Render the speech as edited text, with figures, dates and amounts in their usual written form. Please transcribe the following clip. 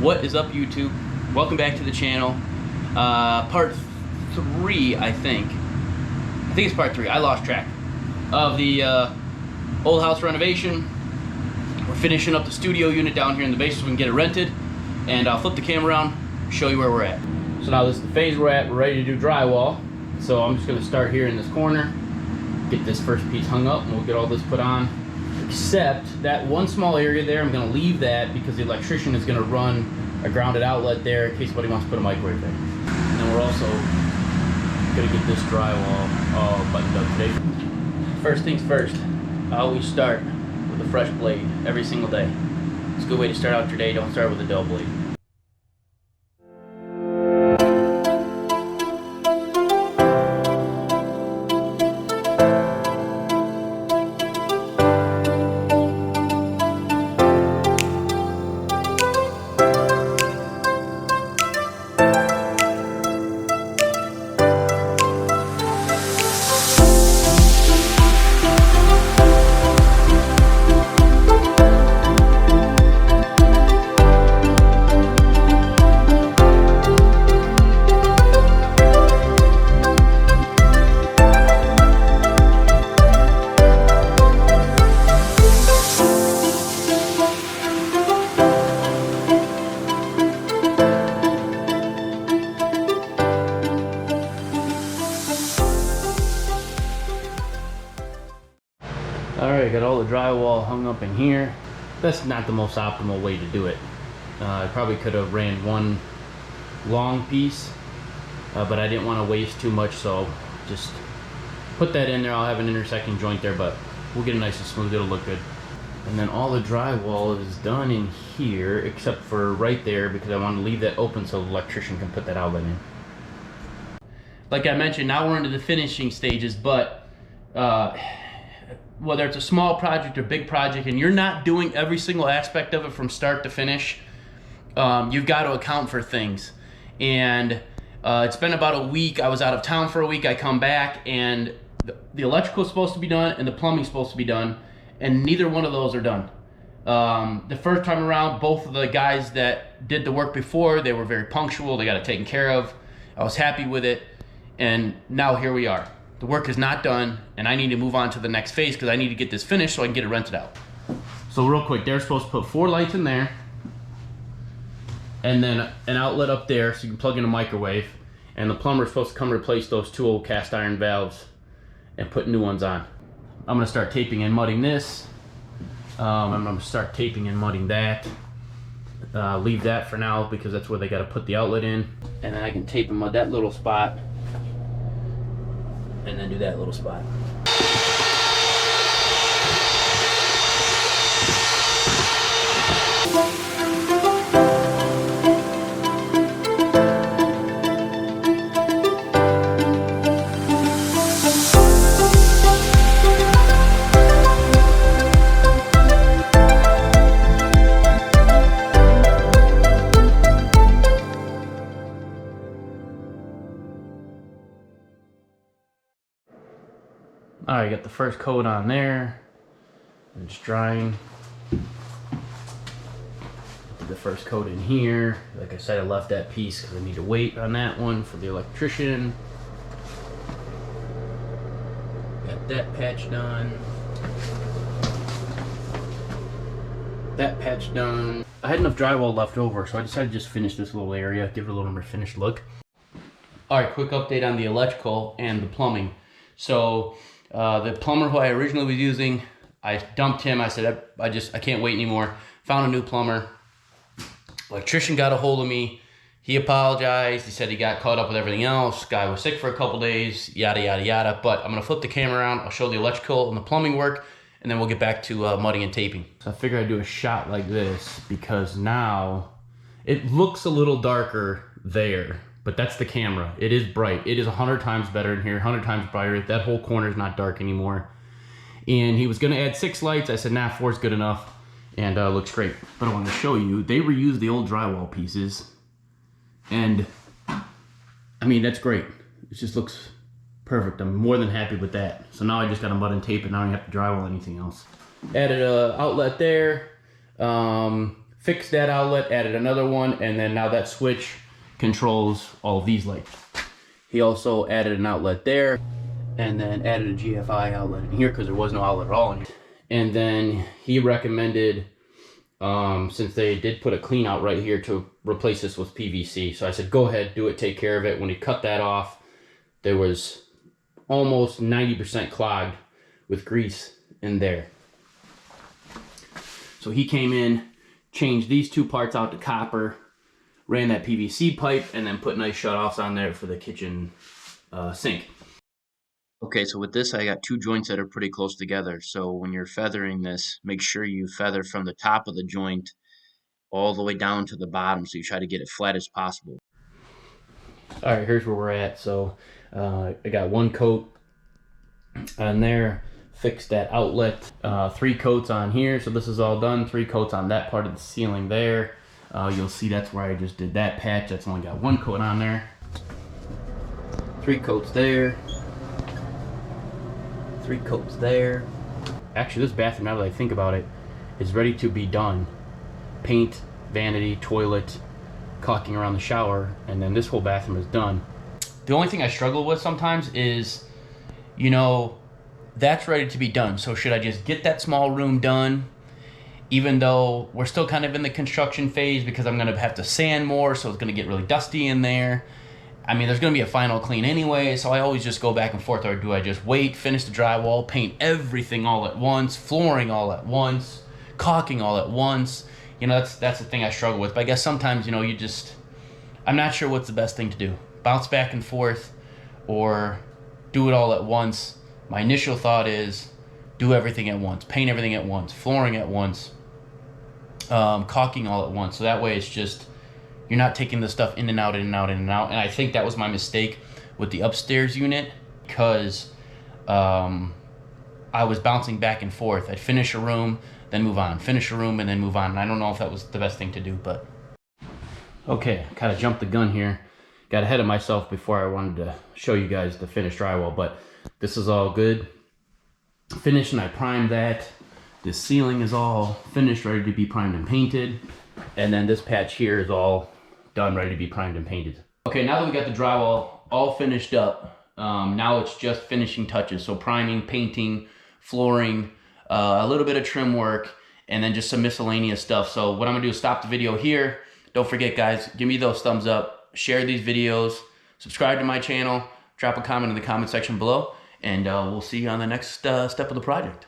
What is up, YouTube? Welcome back to the channel. Part 3, I think it's part 3. I lost track of the old house renovation. We're finishing up the studio unit down here in the basement so we can get it rented, and I'll flip the camera around, show you where we're at. So now this is the phase we're at. We're ready to do drywall. So I'm just going to start here in this corner, get this first piece hung up, and we'll get all this put on. Except that one small area there, I'm going to leave that because the electrician is going to run a grounded outlet there in case somebody wants to put a microwave there. And then we're also going to get this drywall all buttoned up today. First things first, I always start with a fresh blade every single day. It's a good way to start out your day. Don't start with a dull blade. Alright, got all the drywall hung up in here. That's not the most optimal way to do it. I probably could have ran one long piece, but I didn't want to waste too much, so just put that in there. I'll have an intersecting joint there, but we'll get it nice and smooth. It'll look good. And then all the drywall is done in here, except for right there, because I want to leave that open so the electrician can put that outlet in. Like I mentioned, now we're into the finishing stages, but whether it's a small project or big project, and you're not doing every single aspect of it from start to finish, you've got to account for things. And it's been about a week. I was out of town for a week. I come back, and the electrical is supposed to be done and the plumbing is supposed to be done, and neither one of those are done. The first time around, both of the guys that did the work before, they were very punctual. They got it taken care of. I was happy with it, and now here we are. The work is not done, and I need to move on to the next phase because I need to get this finished so I can get it rented out. So real quick, they're supposed to put 4 lights in there, and then an outlet up there so you can plug in a microwave, and the plumber is supposed to come replace those 2 old cast iron valves and put new ones on. I'm going to start taping and mudding this. I'm going to start taping and mudding that. Leave that for now because that's where they got to put the outlet in, and then I can tape and mud that little spot, and then do that little spot. Alright, got the first coat on there. It's drying. Did the first coat in here. Like I said, I left that piece because I need to wait on that one for the electrician. Got that patch done. That patch done. I had enough drywall left over, so I decided to just finish this little area, give it a little more finished look. Alright, quick update on the electrical and the plumbing. So the plumber who I originally was using, I dumped him. I said, I can't wait anymore. Found a new plumber. Electrician got a hold of me. He apologized. He said he got caught up with everything else. Guy was sick for a couple days, yada, yada, yada. But I'm going to flip the camera around. I'll show the electrical and the plumbing work, and then we'll get back to mudding and taping. So I figured I'd do a shot like this because now it looks a little darker there. But that's the camera. It is bright. It is 100 times better in here, 100 times brighter. That whole corner is not dark anymore. And he was gonna add 6 lights. I said, nah, 4 is good enough. And looks great. But I want to show you, they reused the old drywall pieces. And, I mean, that's great. It just looks perfect. I'm more than happy with that. So now I just got to mud and tape it. Now I don't have to drywall anything else. Added a outlet there. fixed that outlet, added another one, and then now that switch controls all of these lights. He also added an outlet there, and then added a GFI outlet in here because there was no outlet at all in here. And then he recommended, since they did put a clean out right here, to replace this with PVC. So I said, go ahead, do it, take care of it. When he cut that off, there was almost 90% clogged with grease in there. So he came in, changed these two parts out to copper, ran that PVC pipe, and then put nice shutoffs on there for the kitchen sink. Okay, so with this, I got two joints that are pretty close together. So when you're feathering this, make sure you feather from the top of the joint all the way down to the bottom, so you try to get it flat as possible. All right, here's where we're at. So I got one coat on there, fixed that outlet, 3 coats on here. So this is all done, 3 coats on that part of the ceiling there. You'll see that's where I just did that patch. That's only got 1 coat on there. 3 coats there. 3 coats there. Actually, this bathroom, now that I think about it, is ready to be done. Paint, vanity, toilet, caulking around the shower, and then this whole bathroom is done. The only thing I struggle with sometimes is, you know, that's ready to be done. So should I just get that small room done, even though we're still kind of in the construction phase, because I'm gonna have to sand more, so it's gonna get really dusty in there. I mean, there's gonna be a final clean anyway, so I always just go back and forth. Or do I just wait, finish the drywall, paint everything all at once, flooring all at once, caulking all at once? You know, that's the thing I struggle with. But I guess sometimes, you know, I'm not sure what's the best thing to do. Bounce back and forth, or do it all at once. My initial thought is do everything at once, paint everything at once, flooring at once, caulking all at once. So that way it's just, you're not taking the stuff in and out, in and out, in and out. And I think that was my mistake with the upstairs unit, because I was bouncing back and forth. I'd finish a room, then move on, finish a room, and then move on. And I don't know if that was the best thing to do, but. Okay, kind of jumped the gun here. Got ahead of myself before I wanted to show you guys the finished drywall, but this is all good. Finished, and I primed that. This ceiling is all finished, ready to be primed and painted. And then this patch here is all done, ready to be primed and painted. Okay, now that we got the drywall all finished up, now it's just finishing touches. So priming, painting, flooring, a little bit of trim work, and then just some miscellaneous stuff. So what I'm gonna do is stop the video here. Don't forget, guys, give me those thumbs up, share these videos, subscribe to my channel, drop a comment in the comment section below, and we'll see you on the next step of the project.